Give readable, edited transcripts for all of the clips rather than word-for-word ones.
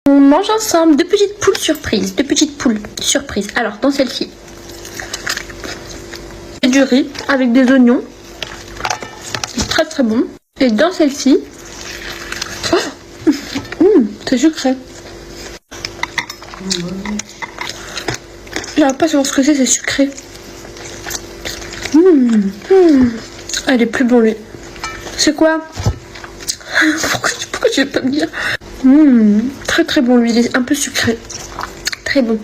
On mange ensemble deux petites poules surprises. Deux petites poules surprises. Alors, dans celle-ci, c'est du riz avec des oignons. C'est très très bon. Et dans celle-ci, c'est sucré. J'arrive pas à savoir ce que c'est sucré. Elle est plus bon lui. C'est quoi? Pourquoi tu veux pas me dire? Très très bon lui, il est un peu sucré. Très bon.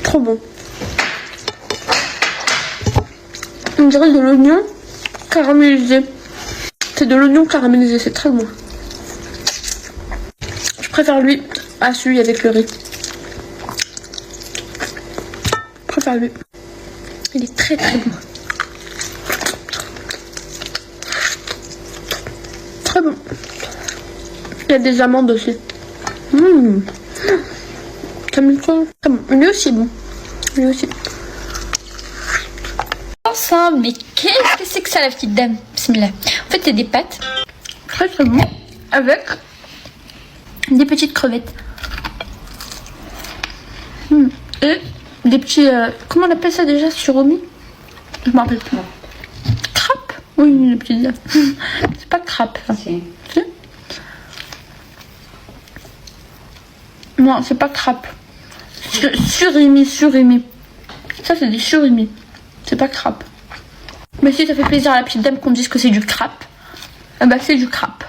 Trop bon. On dirait de l'oignon caramélisé. C'est de l'oignon caramélisé, c'est très bon. Je préfère lui à celui avec le riz. Je préfère lui. Il est très très bon. Très bon. Il y a des amandes aussi. Comme très bon. Lui aussi bon. Lui aussi. Ensemble, mais qu'est-ce que c'est que ça la petite dame? Bismillah. En fait, c'est des pâtes. Très très bon. Avec des petites crevettes. Et des petits... comment on appelle ça déjà? Surimi? Je m'en rappelle plus. Crêpes? Oui, les petites dames. C'est pas crêpes. Si. Non, c'est pas crêpes. Surimi. Ça, c'est des surimi. C'est pas crêpes. Mais si ça fait plaisir à la petite dame qu'on dise que c'est du crêpe, bah c'est du crêpe.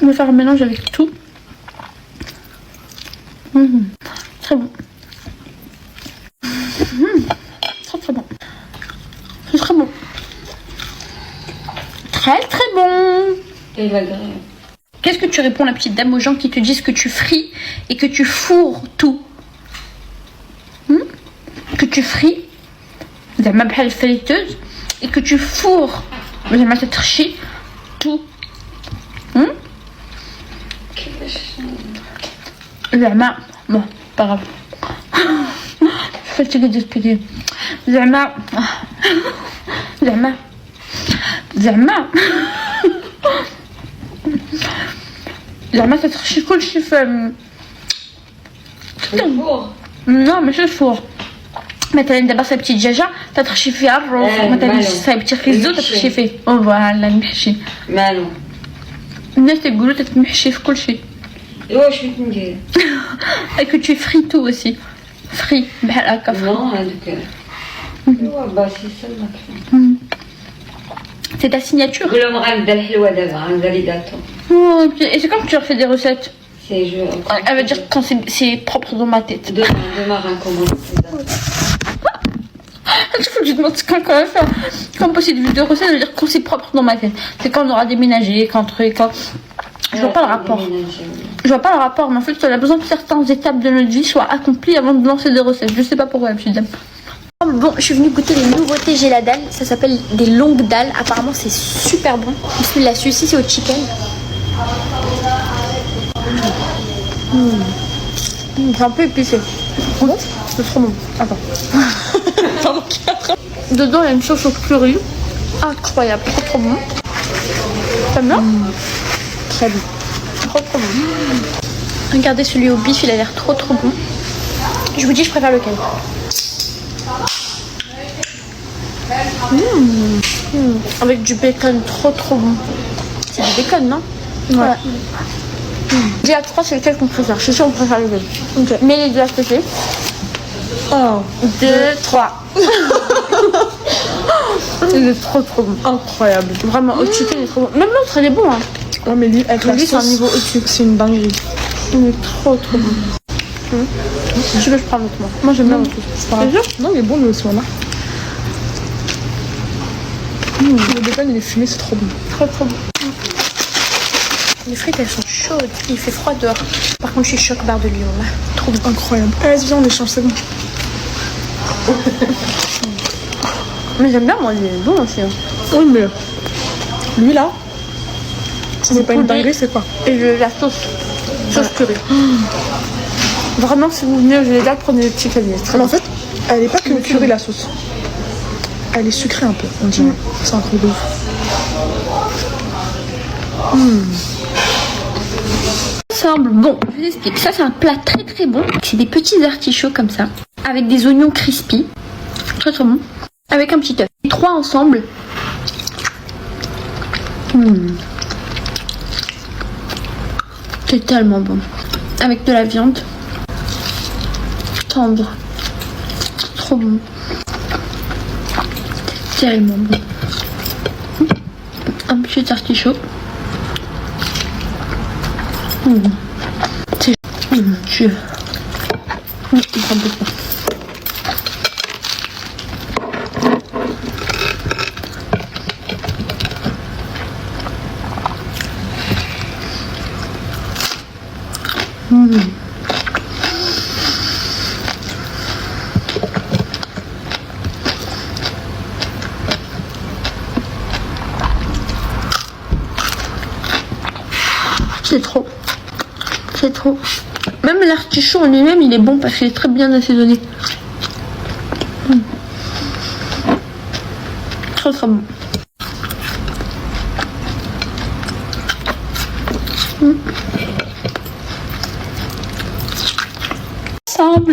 On va faire un mélange avec tout. Très bon. Très bon. C'est très bon. Très très bon. Et l'agréable. Qu'est-ce que tu réponds, la petite dame, aux gens qui te disent que tu fris et que tu fourres tout? Que tu fris, زعما بحال friteuse, et que tu fourres زعما تترشي tout. زعما bon, pas grave. Je suis fatiguée d'expliquer. زعما تترشي كلشي في الفور. Non, ماشي الفور. مثلا دابا صايبتي دجاجه تتخشي فيها الروز، مثلا صايبتي خيزو تتخشي فيه، فوالا المحشي مالو. الناس تيقولوا تتمحشي في كلشي. واش بغيت ندير؟ que tu frites tout aussi. Frit بحال هكا. Non, هذوك. ايوا باسي سلمك. C'est ta signature. قول لهم غنبدا الحلوه دابا غندير جاتو. Et c'est comme tu leur fais des recettes. C'est je. Elle va dire quand c'est propre dans ma tête. Demain recommence. Il faut que je demande quand on va faire. Quand possible de recettes, ça veut dire quand c'est propre dans ma tête. C'est quand on aura déménagé, quand truc, quand. Je vois pas le rapport. Je vois pas le rapport, mais en fait, on a besoin que certaines étapes de notre vie soient accomplies avant de lancer des recettes. Je sais pas pourquoi, la petite dame. Bon, je suis venue goûter les nouveautés J'ai la dalle. Ça s'appelle des longues dalles. Apparemment, c'est super bon. Bismillah, celui-ci, c'est au chicken. C'est un peu épicé. C'est trop bon. Attends. Dedans, il y a une sauce au curry. Incroyable. Trop bon. T'aimes bien? Très bon. Trop bon. Regardez celui au bif, il a l'air trop bon. Je vous dis, je préfère lequel. Avec du bacon, trop bon. C'est du bacon, non? Ouais. Dis à 3, c'est lequel qu'on préfère. Je suis sûre qu'on préfère lequel. Okay. Mais les deux à côté. 1, 2, 3. Il est trop bon. Incroyable. Vraiment, au chicken, il est trop bon. Même l'autre, il est bon. Hein. Ouais, mais lui, avec la sauce, c'est un niveau au-dessus. C'est une dinguerie. Il est trop bon. Je veux que je prends l'autre, moi. Moi, j'aime bien l'autre. C'est pas grave. Non, il est bon, lui aussi, maman. Le bacon, il est fumé, c'est trop bon. Trop bon. Les frites, elles sont chaudes. Il fait froid dehors. Par contre, je suis choc barre de Lyon, là. Trop bon. Incroyable. Vas-y, viens, on échange, c'est bon. Mais j'aime bien, moi, il est bon aussi. Hein. Oui, mais lui, là, si c'est pas une dinguerie, c'est quoi? Et la sauce. Sauce curry. Vraiment, si vous venez, je les dalle, prenez les petits caniers. Mais en fait, elle est pas que curry, la sauce. Elle est sucrée un peu, on dirait. C'est un truc de ouf. Ensemble, bon, je vous explique. Ça, c'est un plat très très bon. C'est des petits artichauts comme ça, avec des oignons crispy. Très très bon. Avec un petit œuf. Les trois ensemble. C'est tellement bon. Avec de la viande. Tendre. Trop bon. Tellement bon. Un petit artichaut. C'est... Oh mon Dieu. Il prend beaucoup. C'est trop. C'est trop. Même l'artichaut en lui-même, il est bon parce qu'il est très bien assaisonné. Très très bon.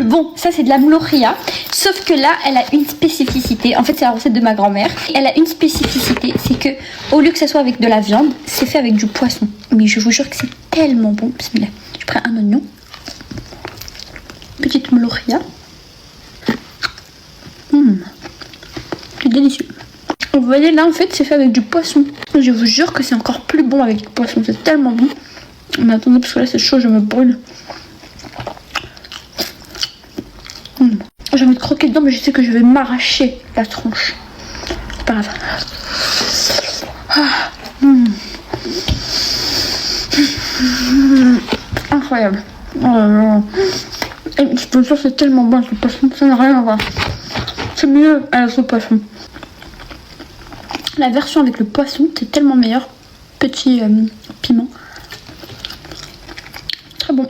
Bon, ça c'est de la mloria, sauf que là elle a une spécificité. En fait, c'est la recette de ma grand-mère. Elle a une spécificité, c'est que au lieu que ça soit avec de la viande, c'est fait avec du poisson. Mais je vous jure que c'est tellement bon. Bismillah. Je prends un oignon, petite mloria. C'est délicieux. Vous voyez là, en fait, c'est fait avec du poisson. Je vous jure que c'est encore plus bon avec du poisson. C'est tellement bon. Mais attendez, parce que là c'est chaud, je me brûle. J'ai envie de croquer dedans, mais je sais que je vais m'arracher la tronche. C'est pas grave. Incroyable. Et je peux dire, c'est tellement bon ce poisson, ça n'a rien à voir. C'est mieux à la sauce poisson. La version avec le poisson, c'est tellement meilleur. Petit piment. Très bon.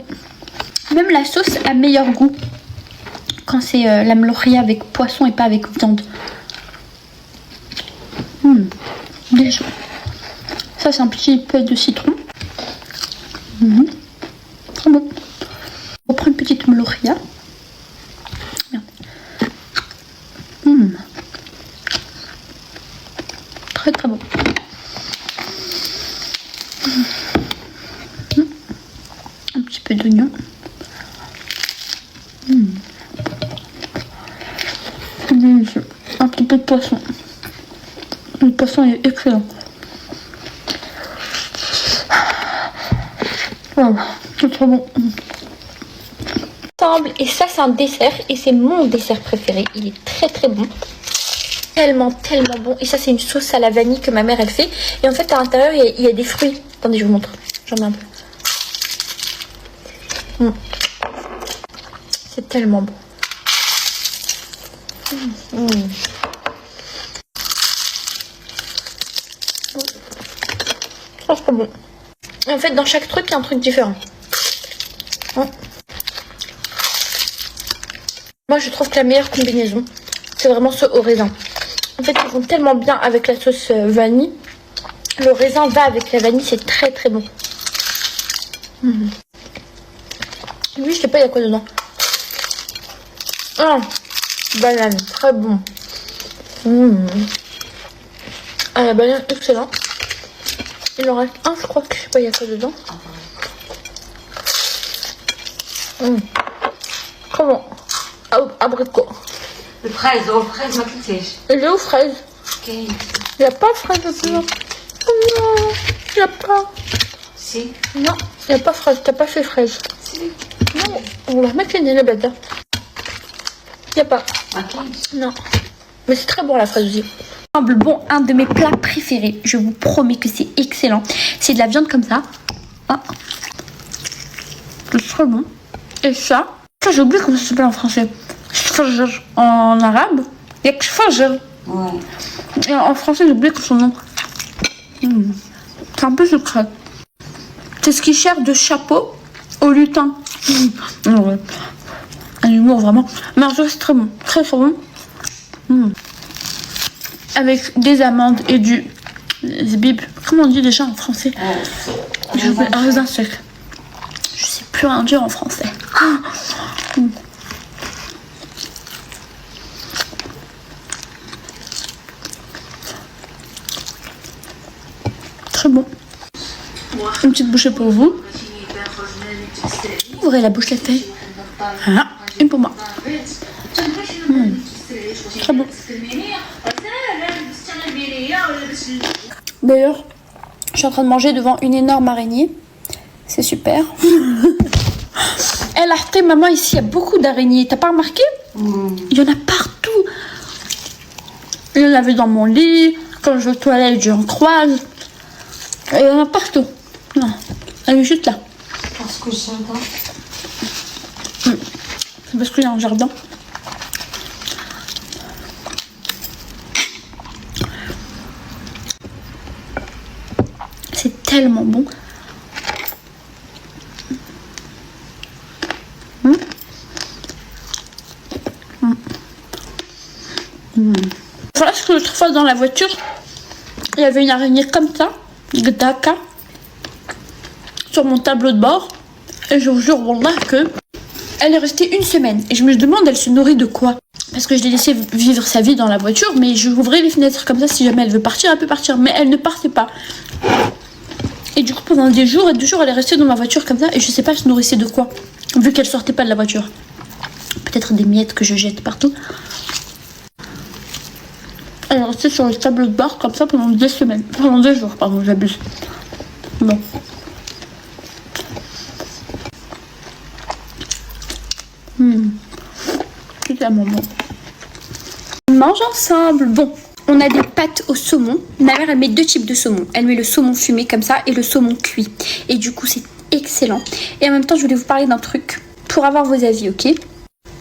Même la sauce a meilleur goût quand c'est la mloria avec poisson et pas avec viande. Déjà. Ça, c'est un petit peu de citron. Très bon. On prend une petite mloria. Très très bon. Un petit peu d'oignon. Un petit peu de poisson. Le poisson est excellent. Wow, c'est trop bon. Et ça, c'est un dessert. Et c'est mon dessert préféré. Il est très très bon. Tellement bon. Et ça, c'est une sauce à la vanille que ma mère elle fait. Et en fait, à l'intérieur, il y a des fruits. Attendez, je vous montre. J'en mets un peu. C'est tellement bon. Oh, c'est bon. Et en fait, dans chaque truc, il y a un truc différent. Moi, je trouve que la meilleure combinaison, c'est vraiment ce au raisin. En fait, ils vont tellement bien avec la sauce vanille. Le raisin va avec la vanille, c'est très très bon. Lui, je sais pas, il y a quoi dedans. Banane, très bon. Ah, la banane, excellent. Il en reste un, je crois que je sais pas, il y a quoi dedans. Comment? Abricot. Le fraise, ma petite. Il est où fraise? Il n'y a pas fraise dedans. Oh non, il n'y a pas. Si. Non, il n'y a pas fraise, t'as pas fait fraise. Si. Non, on va remettre les nez, bête. Il n'y a pas. Non. Mais c'est très bon la fraise aussi. Bon, un de mes plats préférés, je vous promets que c'est excellent. C'est de la viande comme ça. C'est très bon. Et ça j'ai oublié comment ça s'appelle en français. En arabe, il y a que Fajr. Ouais. Et en français, j'ai oublié son nom. C'est un peu secret. C'est ce qui sert de chapeau au lutin. Ouais. Un humour vraiment. Mais en fait, c'est très bon. Très bon. Avec des amandes et du Zbib. Comment on dit déjà en français? Je veux un raisin sec. Je sais plus rien dire en français. Très bon. Une petite bouchée pour vous. Ouvrez la bouche la taille. Ah, une pour moi. Très bon. D'ailleurs, je suis en train de manger devant une énorme araignée. C'est super. Elle a acheté, maman, ici, il y a beaucoup d'araignées. T'as pas remarqué? Il y en a partout. Il y en avait dans mon lit. Quand je vais aux toilettes, j'en croise. Il y en a partout. Non, elle est juste là. Parce que c'est un C'est parce qu'il y a un jardin. C'est tellement bon. Voilà ce que l'autre fois dans la voiture, il y avait une araignée comme ça, Gdaka, sur mon tableau de bord. Et je vous jure, wallah, que elle est restée une semaine. Et je me demande, elle se nourrit de quoi? Parce que je l'ai laissée vivre sa vie dans la voiture, mais je ouvrais les fenêtres comme ça, si jamais elle veut partir, elle peut partir. Mais elle ne partait pas. Et du coup, pendant des jours et 2 jours, elle est restée dans ma voiture comme ça, et je sais pas, elle se nourrissait de quoi, vu qu'elle sortait pas de la voiture. Peut-être des miettes que je jette partout. Elle est restée sur le tableau de bord comme ça pendant 2 semaines. Pendant 2 jours, pardon, j'abuse. Bon. C'est tellement bon. On mange ensemble. Bon, on a des pâtes au saumon. Ma mère, elle met 2 types de saumon. Elle met le saumon fumé comme ça et le saumon cuit. Et du coup, c'est excellent. Et en même temps, je voulais vous parler d'un truc pour avoir vos avis, ok?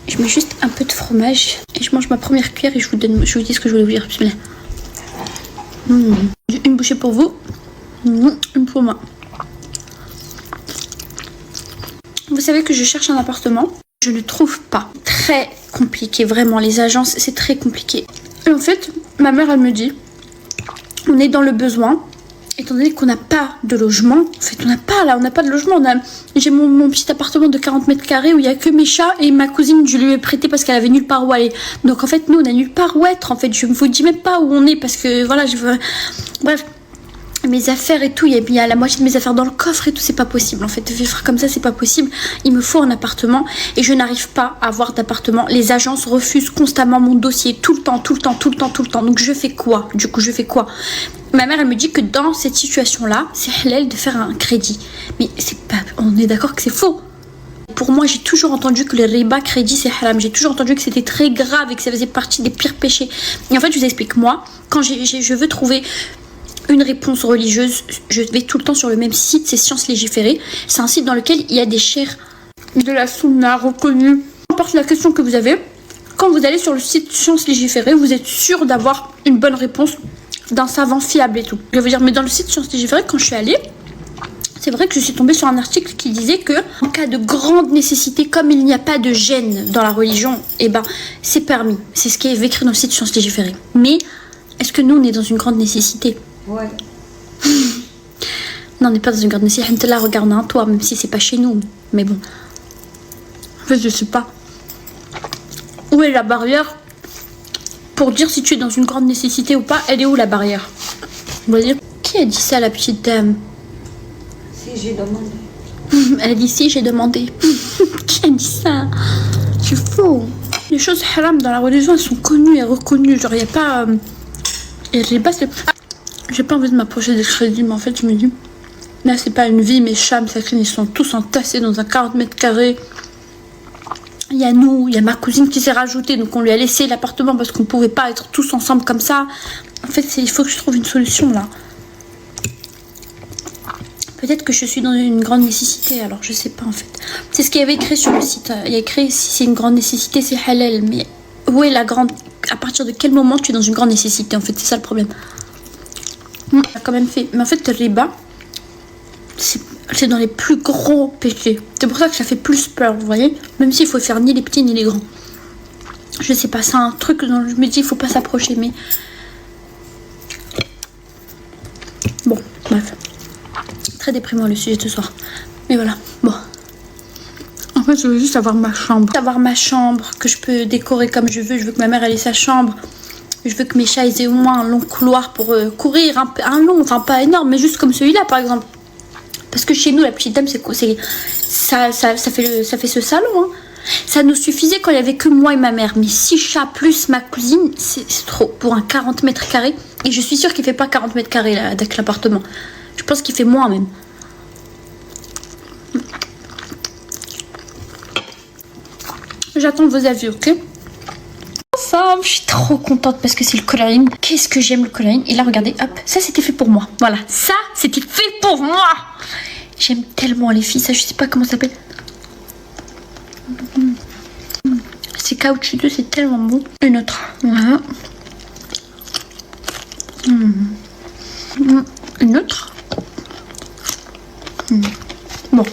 Je mets juste un peu de fromage et je mange ma première cuillère et je vous dis ce que je voulais vous dire. Une bouchée pour vous, une pour moi. Vous savez que je cherche un appartement. Je ne trouve pas. Très compliqué, vraiment. Les agences, c'est très compliqué. Et en fait, ma mère, elle me dit, on est dans le besoin. Étant donné qu'on n'a pas de logement, en fait, on n'a pas de logement. J'ai mon petit appartement de 40 mètres carrés où il n'y a que mes chats et ma cousine, je lui ai prêté parce qu'elle avait nulle part où aller. Donc en fait, nous, on a nulle part où être. En fait, je ne vous dis même pas où on est parce que voilà, bref. Mes affaires et tout, il y a la moitié de mes affaires dans le coffre et tout, c'est pas possible en fait, vivre comme ça c'est pas possible. Il me faut un appartement et je n'arrive pas à avoir d'appartement. Les agences refusent constamment mon dossier, tout le temps. Donc je fais quoi? Du coup je fais quoi? Ma mère elle me dit que dans cette situation là c'est halal de faire un crédit, mais c'est pas, on est d'accord que c'est faux. Pour moi, j'ai toujours entendu que le riba crédit c'est haram. J'ai toujours entendu que c'était très grave et que ça faisait partie des pires péchés. Et en fait, je vous explique, moi, quand je veux trouver une réponse religieuse, je vais tout le temps sur le même site, c'est Sciences Légiférées. C'est un site dans lequel il y a des chers de la sunna reconnus. Peu importe la question que vous avez, quand vous allez sur le site Sciences Légiférées, vous êtes sûr d'avoir une bonne réponse d'un savant fiable et tout. Je veux dire, mais dans le site Sciences Légiférées, quand je suis allée, c'est vrai que je suis tombée sur un article qui disait que en cas de grande nécessité, comme il n'y a pas de gêne dans la religion, eh ben c'est permis. C'est ce qui est écrit dans le site Sciences Légiférées. Mais est-ce que nous on est dans une grande nécessité? Ouais. Non, on n'est pas dans une grande nécessité. Là, regarde un toit, même si c'est pas chez nous. Mais bon. En fait, je sais pas. Où est la barrière pour dire si tu es dans une grande nécessité ou pas? Elle est où la barrière? Vous voyez? Qui a dit ça, la petite dame? Si, j'ai demandé. Elle a dit si, j'ai demandé. Qui a dit ça? C'est faux. Les choses haram dans la religion, elles sont connues et reconnues. Genre, il n'y a pas... Et j'ai pas... J'ai pas envie de m'approcher des crédits, mais en fait, je me dis... Là, c'est pas une vie, mes chats, sacrés, ils sont tous entassés dans un 40 mètres carrés. Il y a nous, il y a ma cousine qui s'est rajoutée, donc on lui a laissé l'appartement parce qu'on pouvait pas être tous ensemble comme ça. En fait, il faut que je trouve une solution, là. Peut-être que je suis dans une grande nécessité, alors je sais pas, en fait. C'est ce qu'il y avait écrit sur le site. Il y a écrit, si c'est une grande nécessité, c'est halal. Mais où est la grande... À partir de quel moment tu es dans une grande nécessité, en fait, c'est ça le problème. On a quand même fait... Mais en fait, le riba, c'est dans les plus gros péchés. C'est pour ça que ça fait plus peur, vous voyez. Même s'il faut faire ni les petits ni les grands. Je sais pas, c'est un truc dont je me dis il faut pas s'approcher, mais... très déprimant le sujet de ce soir. Mais voilà, bon. En fait, je veux juste avoir ma chambre. Avoir ma chambre, que je peux décorer comme je veux. Je veux que ma mère elle ait sa chambre. Je veux que mes chats aient au moins un long couloir pour courir. Un long, enfin pas énorme, mais juste comme celui-là par exemple. Parce que chez nous, la petite dame, ça fait ce salon. Hein. Ça nous suffisait quand il n'y avait que moi et ma mère. Mais 6 chats plus ma cousine, c'est trop. Pour un 40 mètres carrés. Et je suis sûre qu'il ne fait pas 40 mètres carrés là, avec l'appartement. Je pense qu'il fait moins même. J'attends vos avis, ok? Ensemble, je suis trop contente parce que c'est le coloring. Qu'est-ce que j'aime le coloring. Et là, regardez, hop, ça c'était fait pour moi. Voilà, ça c'était fait pour moi. J'aime tellement les filles, ça je sais pas comment ça s'appelle. C'est caoutchouteux, c'est tellement bon. Une autre, voilà. Une autre. Bon,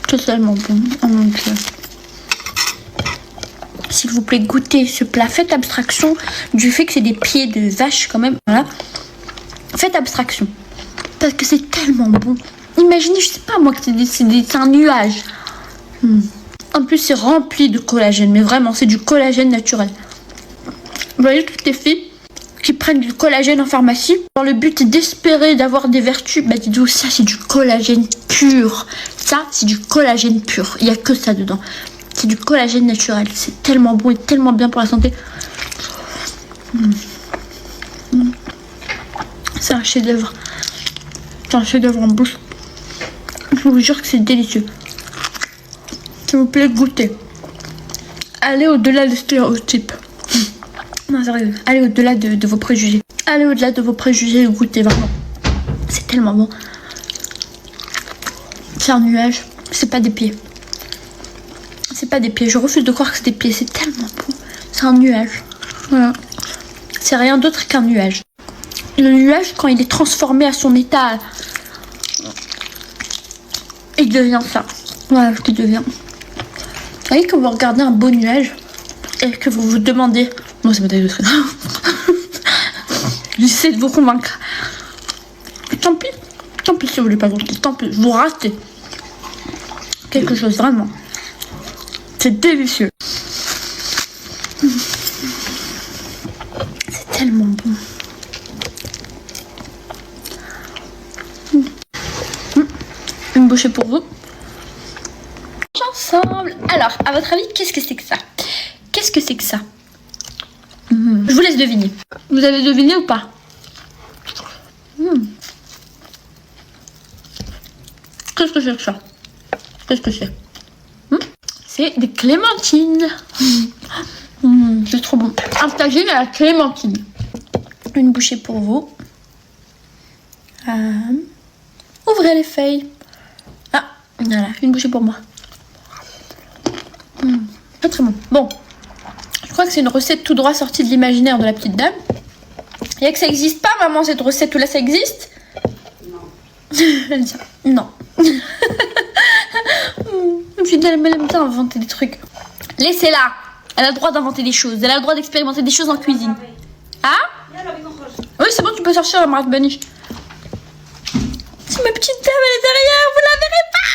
totalement bon. Oh mon Dieu. S'il vous plaît, goûtez ce plat. Faites abstraction du fait que c'est des pieds de vache quand même. Voilà. Faites abstraction. Parce que c'est tellement bon. Imaginez, je sais pas moi, que c'est un nuage. En plus, c'est rempli de collagène. Mais vraiment, c'est du collagène naturel. Vous voyez toutes les filles qui prennent du collagène en pharmacie dans le but d'espérer d'avoir des vertus. Bah dites-vous, ça c'est du collagène pur. Ça, c'est du collagène pur. Il n'y a que ça dedans. C'est du collagène naturel. C'est tellement bon et tellement bien pour la santé. C'est un chef-d'œuvre. C'est un chef-d'œuvre en bouche. Je vous jure que c'est délicieux. S'il vous plaît, goûtez. Allez au-delà des stéréotypes. Non, sérieux. Allez au-delà de vos préjugés. Allez au-delà de vos préjugés et goûtez vraiment. C'est tellement bon. C'est un nuage. C'est pas des pieds. C'est pas des pieds. Je refuse de croire que c'est des pieds. C'est tellement bon. C'est un nuage. Voilà. C'est rien d'autre qu'un nuage. Le nuage, quand il est transformé à son état, il devient ça. Voilà ce qu'il devient. Vous voyez, quand vous regardez un beau nuage et que vous vous demandez... Moi, c'est ma taille de traîneau. J'essaie de vous convaincre. Tant pis. Tant pis si vous voulez pas goûter. Tant pis. Vous ratez quelque chose, vraiment. C'est délicieux. C'est tellement bon. Une bouchée pour vous. Ensemble. Alors, à votre avis, qu'est-ce que c'est que ça? Qu'est-ce que c'est que ça? Je vous laisse deviner. Vous avez deviné ou pas? Qu'est-ce que c'est que ça? Qu'est-ce que c'est? C'est des clémentines. C'est trop bon. Un tagine à la clémentine. Une bouchée pour vous. Ouvrez les feuilles. Ah, voilà, une bouchée pour moi. Très très bon. Bon, je crois que c'est une recette tout droit sortie de l'imaginaire de la petite dame. Il y a que ça existe pas, maman, cette recette. Ou là, ça existe? Non. Elle aime bien inventer des trucs. Laissez-la. Elle a le droit d'inventer des choses. Elle a le droit d'expérimenter des choses en cuisine. Ah? Oui, c'est bon, tu peux sortir la marque Bunny. C'est ma petite dame, elle est derrière. Vous la verrez pas.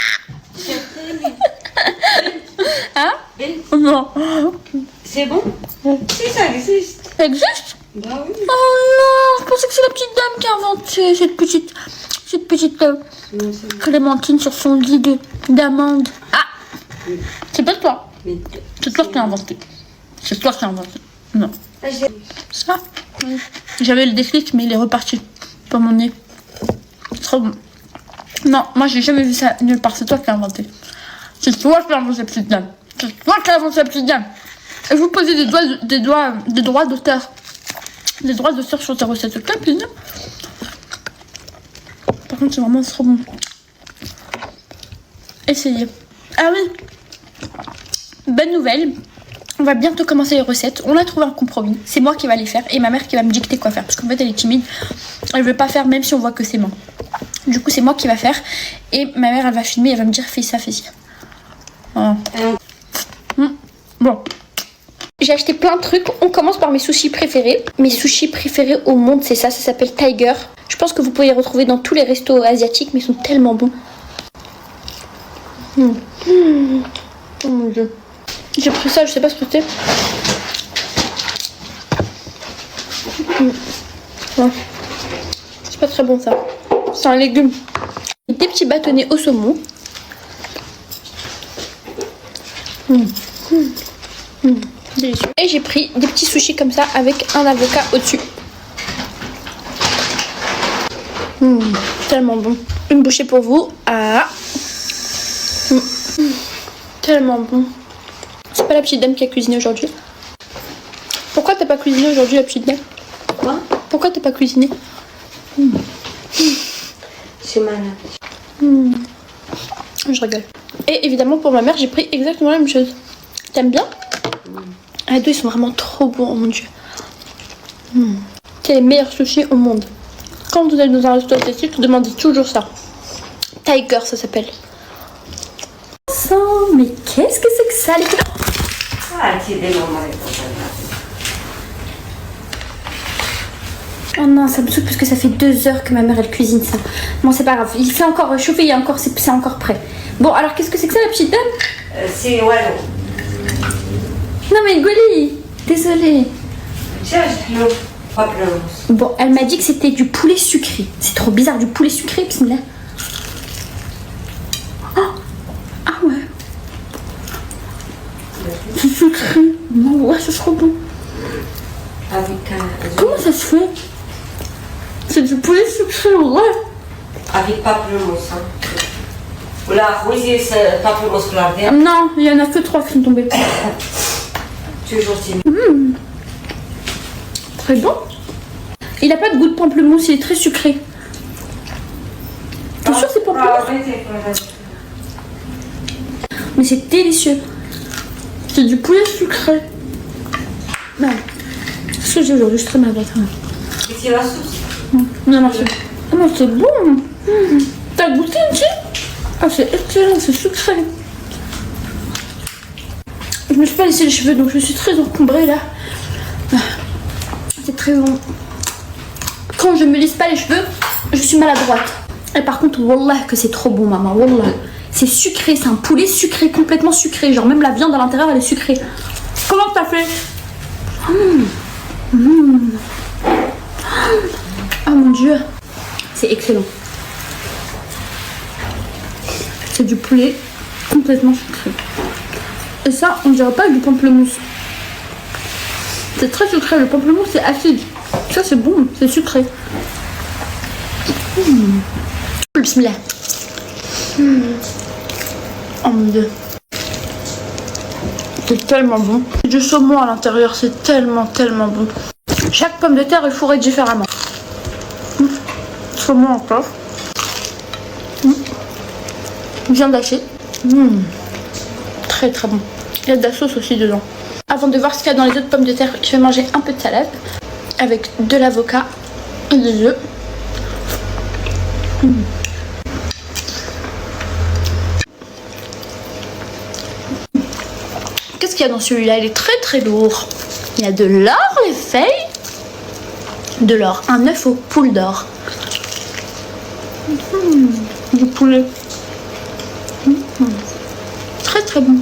Hein? Non. C'est bon? Si, ça existe. Ça existe? Bah oui. Oh non, je pensais que c'est la petite dame qui a inventé cette petite Non, c'est clémentine sur son lit d'amande. Ah! C'est pas toi. Mais C'est toi qui l'as inventé. C'est toi qui l'as inventé. Non. là, je l'ai- Ça? Oui. J'avais le déclic, mais il est reparti. Pas mon nez. Trop bon. Non, moi j'ai jamais vu ça nulle part. C'est toi qui l'as inventé. C'est toi qui l'as inventé, cette petite dame. C'est toi qui l'as inventé, cette petite dame. Et vous posez des droits d'auteur. Des droits d'auteur sur tes recettes. Ok, plaisir. Par contre, c'est vraiment trop bon. Essayez. Ah oui. Bonne nouvelle. On va bientôt commencer les recettes. On a trouvé un compromis. C'est moi qui va les faire et ma mère qui va me dicter quoi faire. Parce qu'en fait, elle est timide. Elle veut pas faire même si on voit que c'est moi. Du coup, c'est moi qui va faire. Et ma mère, elle va filmer. Elle va me dire fais ça, fais ci. Oh. Bon. J'ai acheté plein de trucs. On commence par mes sushis préférés. Mes sushis préférés au monde, c'est ça. Ça s'appelle Tiger. Je pense que vous pouvez les retrouver dans tous les restos asiatiques, mais ils sont tellement bons. Oh mon dieu. J'ai pris ça, je sais pas ce que c'est. Ouais. C'est pas très bon ça. C'est un légume. Des petits bâtonnets au saumon. Délicieux. Et j'ai pris des petits sushis comme ça avec un avocat au-dessus. Tellement bon. Une bouchée pour vous. Ah. Tellement bon. C'est pas la petite dame qui a cuisiné aujourd'hui. Pourquoi t'as pas cuisiné aujourd'hui, la petite dame? Quoi? Pourquoi t'as pas cuisiné? C'est malade. Je rigole. Et évidemment pour ma mère j'ai pris exactement la même chose. T'aimes bien? Les deux ils sont vraiment trop bons, oh mon dieu. C'est les meilleurs sushis au monde. Quand vous allez dans un restaurant asiatique, vous demandez toujours ça. Tiger ça s'appelle. Mais qu'est-ce que c'est que ça les gars? Ah, ti devo amare. Oh non, ça me saoule parce que ça fait 2 heures que ma mère elle cuisine ça. Bon, c'est pas grave, il fait encore chauffer, il y a encore, c'est encore prêt. Bon, alors qu'est-ce que c'est que ça la petite dame? C'est Wallo. Non mais Goli, désolée. Tiens, non, pas plus. Bon, elle m'a dit que c'était du poulet sucré. C'est trop bizarre, du poulet sucré, bismillah. Oh, ah ouais. C'est sucré. Non, ouais, c'est trop bon. Comment ça se fait? C'est du poulet sucré, ouais. Avec pamplemousse. Ou la rose, c'est pamplemousse clair. Non, il y en a que 3 qui sont tombés. Toujours timide. Très bon. Il a pas de goût de pamplemousse, il est très sucré. T'es sûr que c'est pamplemousse? Mais c'est délicieux. C'est du poulet sucré. Non. Qu'est-ce que j'ai aujourd'hui? Je suis très malade. Et c'est la sauce. Non, merci. Ah non, c'est bon. T'as goûté un petit? Ah, c'est excellent, c'est sucré. Je me suis pas laissé les cheveux, donc je suis très encombrée là. C'est très bon. Quand je me lisse pas les cheveux, je suis maladroite. Et par contre, wallah que c'est trop bon, maman. Wallah. C'est sucré, c'est un poulet sucré, complètement sucré. Genre même la viande à l'intérieur, elle est sucrée. Comment t'as fait? Oh mon dieu, c'est excellent. C'est du poulet complètement sucré. Et ça, on dirait pas du pamplemousse. C'est très sucré, le pamplemousse c'est acide. Ça c'est bon, c'est sucré. Bismillah. Oh mon dieu. C'est tellement bon. Du saumon à l'intérieur, c'est tellement bon. Chaque pomme de terre est fourrée différemment. Saumon encore. Viande hachée. Très bon. Il y a de la sauce aussi dedans. Avant de voir ce qu'il y a dans les autres pommes de terre, je vais manger un peu de salade avec de l'avocat et des œufs. Qu'est-ce qu'il y a dans celui-là? Il est très lourd. Il y a de l'or, les feuilles. De l'or. Un œuf aux poules d'or. Du poulet. Très bon.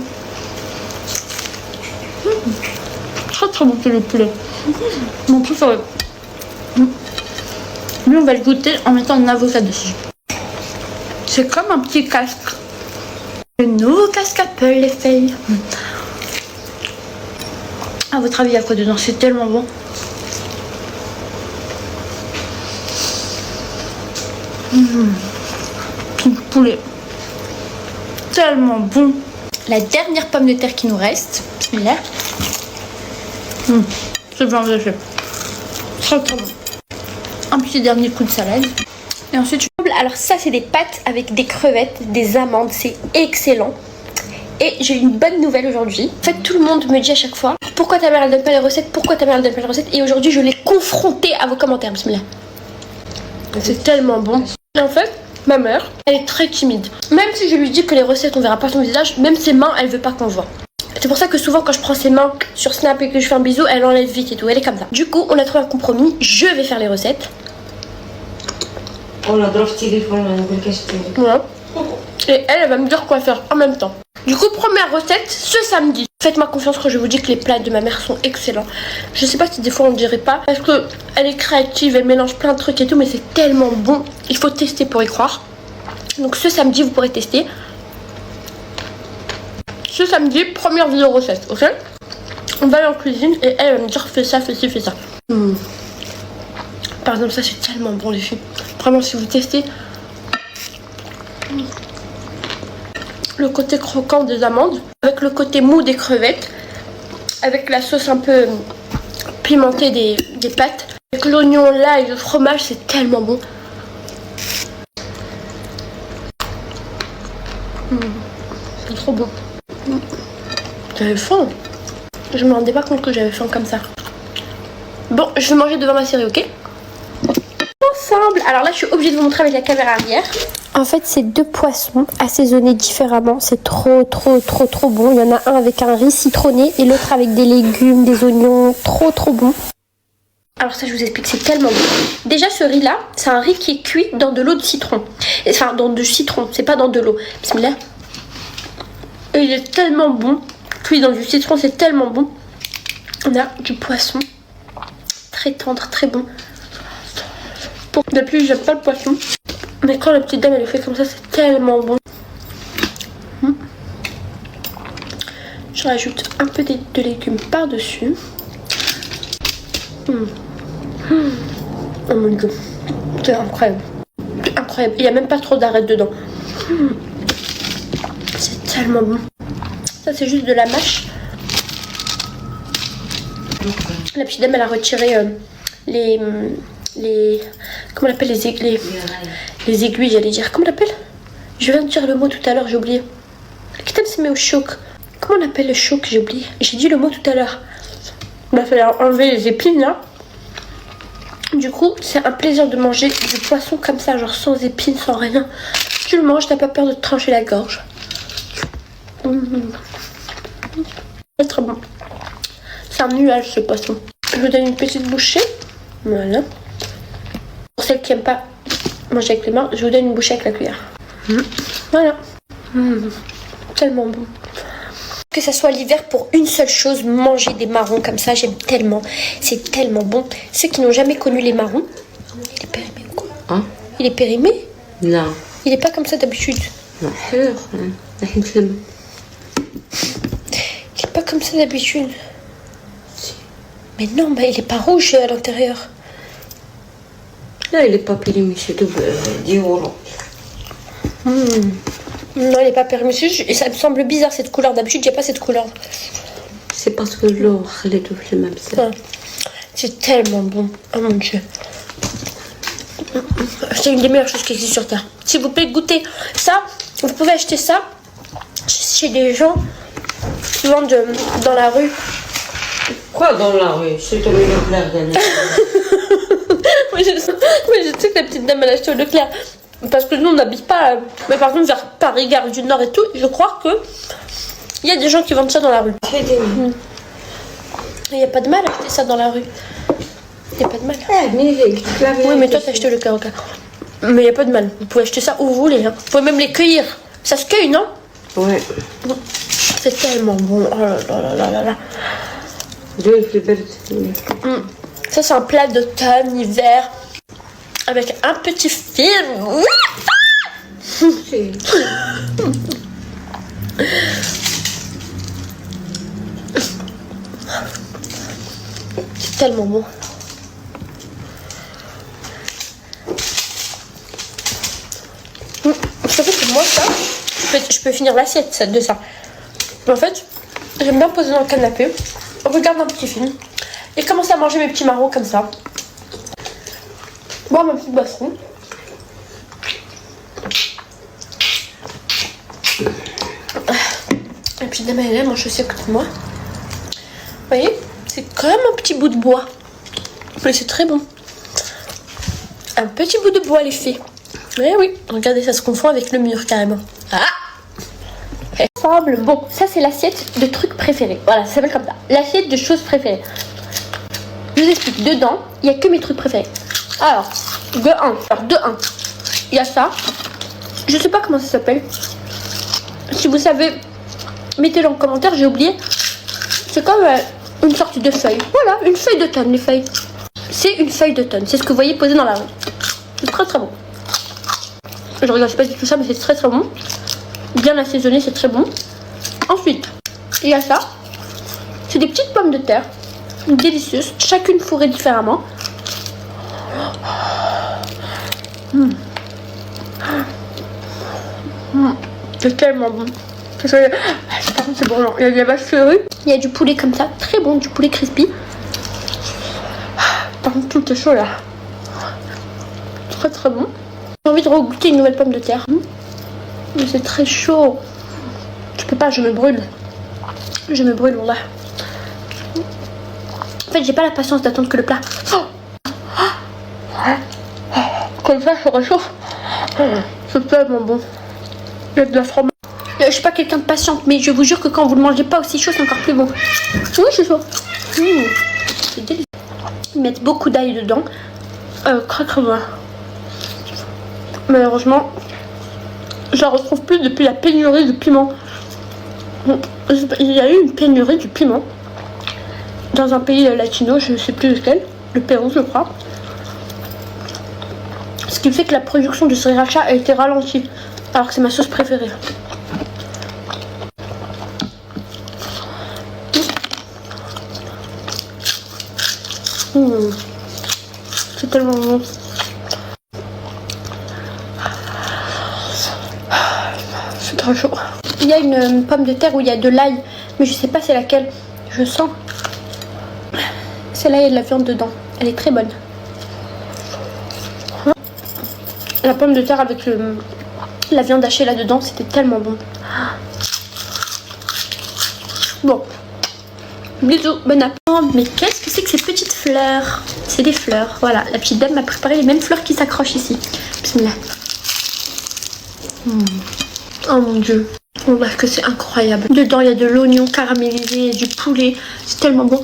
Très bon, c'est le poulet. Mon préféré. Lui, on va le goûter en mettant un avocat dessus. C'est comme un petit casque. Le nouveau casque Apple, les feuilles. À votre avis, il y a quoi dedans? C'est tellement bon. Du poulet. Tellement bon. La dernière pomme de terre qui nous reste. Là. C'est bien végé. Très bon. Un petit dernier coup de salade. Et ensuite, alors ça c'est des pâtes avec des crevettes, des amandes, c'est excellent. Et j'ai une bonne nouvelle aujourd'hui. En fait, tout le monde me dit à chaque fois pourquoi ta mère elle donne pas les recettes, pourquoi ta mère elle donne pas les recettes. Et aujourd'hui, je l'ai confronté à vos commentaires, bismillah. C'est tellement bon. Et en fait, ma mère, elle est très timide. Même si je lui dis que les recettes, on verra pas son visage, même ses mains, elle veut pas qu'on voit. C'est pour ça que souvent quand je prends ses mains sur Snap et que je fais un bisou, elle enlève vite et tout. Elle est comme ça. Du coup, on a trouvé un compromis. Je vais faire les recettes. On a droit au téléphone, on a question. Voilà. Et elle va me dire quoi faire en même temps. Du coup, première recette ce samedi. Faites-moi confiance quand je vous dis que les plats de ma mère sont excellents. Je sais pas si des fois on dirait pas. Parce que elle est créative, elle mélange plein de trucs et tout. Mais c'est tellement bon. Il faut tester pour y croire. Donc ce samedi, vous pourrez tester. Ce samedi, première vidéo recette, ok? On va aller en cuisine et elle va me dire fais ça, fais ci, fais ça. Par exemple, ça c'est tellement bon les filles. Vraiment, si vous testez le côté croquant des amandes avec le côté mou des crevettes, avec la sauce un peu pimentée des pâtes, avec l'oignon, l'ail, le fromage, c'est tellement bon. C'est trop bon. J'avais faim. Je me rendais pas compte que j'avais faim comme ça. Bon, je vais manger devant ma série, ok? Ensemble. Alors là, je suis obligée de vous montrer avec la caméra arrière. En fait, c'est 2 poissons assaisonnés différemment. C'est trop bon. Il y en a un avec un riz citronné et l'autre avec des légumes, des oignons. Trop bon. Alors ça, je vous explique, c'est tellement bon. Déjà, ce riz-là, c'est un riz qui est cuit dans de l'eau de citron. Enfin, dans du citron, c'est pas dans de l'eau. Bismillah. Et il est tellement bon. Cuit dans du citron, c'est tellement bon. On a du poisson. Très tendre, très bon. D'habitude, j'aime pas le poisson. Mais quand la petite dame, elle le fait comme ça, c'est tellement bon. Je rajoute un peu de légumes par-dessus. Oh mon dieu. C'est incroyable. Incroyable. Il n'y a même pas trop d'arêtes dedans. C'est tellement bon. Ça, c'est juste de la mâche. La petite dame, elle a retiré les comment on appelle les aiguilles, j'allais dire. Comment on appelle? Je viens de dire le mot tout à l'heure, j'ai oublié. La petite dame s'est mise au choc. Comment on appelle le choc? J'ai oublié. J'ai dit le mot tout à l'heure. Il m'a fallu enlever les épines là. Du coup, c'est un plaisir de manger du poisson comme ça, genre sans épines, sans rien. Tu le manges, t'as pas peur de te trancher la gorge. C'est très bon. C'est un nuage ce poisson. Je vous donne une petite bouchée. Voilà. Pour celles qui n'aiment pas manger avec les mains, je vous donne une bouchée avec la cuillère. Voilà. Tellement bon. Que ça soit l'hiver, pour une seule chose, manger des marrons comme ça, j'aime tellement. C'est tellement bon. Ceux qui n'ont jamais connu les marrons, il est périmé ou quoi? Hein? Il est périmé? Non. Il est pas comme ça d'habitude. Non. Il est pas comme ça d'habitude. Mais non, mais il est pas rouge à l'intérieur. Là, il est pas périmé, c'est tout 10 euros. Non, il est pas périmé. Et ça me semble bizarre cette couleur. D'habitude, j'ai pas cette couleur. C'est parce que l'eau, elle est tout le même. C'est tellement bon. Oh mon dieu. C'est une des meilleures choses qui existent sur Terre. S'il vous plaît, goûtez ça. Vous pouvez acheter ça chez des gens qui vendent dans la rue. Quoi dans la rue? C'est au Leclerc, Daniel. Oui, je sais que la petite dame elle a acheté au Leclerc. Parce que nous, on n'habite pas. Mais par contre, vers Paris, Gare du Nord et tout, je crois que il y a des gens qui vendent ça dans la rue. Il n'y a pas de mal à acheter ça dans la rue. Il n'y a pas de mal. Oui, mais toi, t'as acheté au Leclerc. Okay. Mais il n'y a pas de mal. Vous pouvez acheter ça où vous voulez. Hein. Vous pouvez même les cueillir. Ça se cueille, non? Ouais. C'est tellement bon. Oh là là là là là. Ça, c'est un plat d'automne, hiver, avec un petit film. C'est tellement bon. Je sais que moi, ça, je peux finir l'assiette de ça. Mais en fait, j'aime bien poser dans le canapé, regarder un petit film et commencer à manger mes petits marrons comme ça. Boire ma petite boisson. Et puis demain elle mange aussi à côté de moi. Vous voyez, c'est comme un petit bout de bois. Mais c'est très bon. Un petit bout de bois les filles. Eh oui, regardez, ça se confond avec le mur carrément. Ah! Ça, ensemble. Bon, ça c'est l'assiette de trucs préférés. Voilà, ça s'appelle comme ça. L'assiette de choses préférées. Je vous explique. Dedans, il n'y a que mes trucs préférés. Alors, de 1. Il y a ça. Je sais pas comment ça s'appelle. Si vous savez, mettez-le en commentaire, j'ai oublié. C'est comme une sorte de feuille. Voilà, une feuille d'automne, les feuilles. C'est une feuille d'automne. C'est ce que vous voyez posé dans la rue. C'est très très bon. Je regarde, c'est pas du tout ça, mais c'est très très bon. Bien assaisonné, c'est très bon. Ensuite, il y a ça. C'est des petites pommes de terre. Délicieuses. Chacune fourrée différemment. C'est tellement bon. Par contre, c'est bon. Il y a de la vache fleurue. Il y a du poulet comme ça. Très bon, du poulet crispy. Par contre, tout est chaud là. Très très bon. J'ai envie de regoûter une nouvelle pomme de terre. Mais c'est très chaud. Je peux pas, je me brûle. Je me brûle, là. En fait, j'ai pas la patience d'attendre que le plat. Comme ça, je réchauffe. C'est tellement bon. Il y a de la fromage. Je suis pas quelqu'un de patiente, mais je vous jure que quand vous ne mangez pas aussi chaud, c'est encore plus bon. Oui, c'est chaud. C'est délicieux. Ils mettent beaucoup d'ail dedans. Très très bon. Malheureusement, je la retrouve plus depuis la pénurie du piment. Il y a eu une pénurie du piment dans un pays latino, je ne sais plus lequel, le Pérou je crois. Ce qui fait que la production de sriracha a été ralentie, alors que c'est ma sauce préférée. C'est tellement bon. C'est trop chaud. Il y a une pomme de terre où il y a de l'ail, mais je sais pas c'est laquelle. Je sens. Celle-là, il y a de la viande dedans. Elle est très bonne. La pomme de terre avec la viande hachée là-dedans, c'était tellement bon. Bon. Bisous, bon appétit. Mais qu'est-ce que c'est que ces petites fleurs? C'est des fleurs. Voilà, la petite dame m'a préparé les mêmes fleurs qui s'accrochent ici. Bismillah. Oh mon dieu. Oh, parce que c'est incroyable. Dedans, il y a de l'oignon caramélisé, du poulet. C'est tellement bon.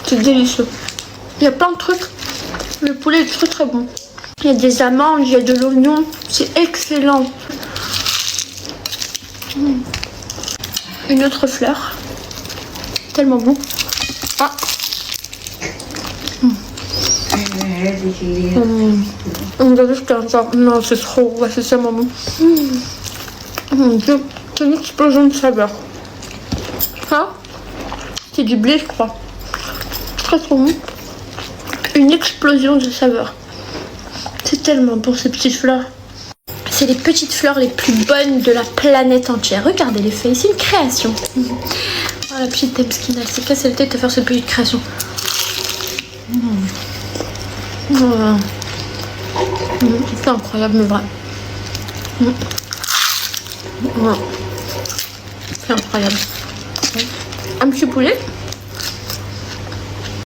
C'est délicieux. Il y a plein de trucs. Le poulet est très très bon. Il y a des amandes, il y a de l'oignon. C'est excellent. Une autre fleur. Tellement bon. Ah. On va juste faire ça. Non, c'est trop. Ouais, c'est tellement bon. Mon dieu. C'est une explosion de saveur. Ça, c'est du blé, je crois. Très trop bon. Une explosion de saveur. C'est tellement bon ces petites fleurs. C'est les petites fleurs les plus bonnes de la planète entière. Regardez les feuilles, c'est une création. Oh, la petite Temskina, elle s'est cassée la tête à faire cette petite création. Voilà. C'est incroyable, mais vrai. Voilà. C'est incroyable. Un petit poulet.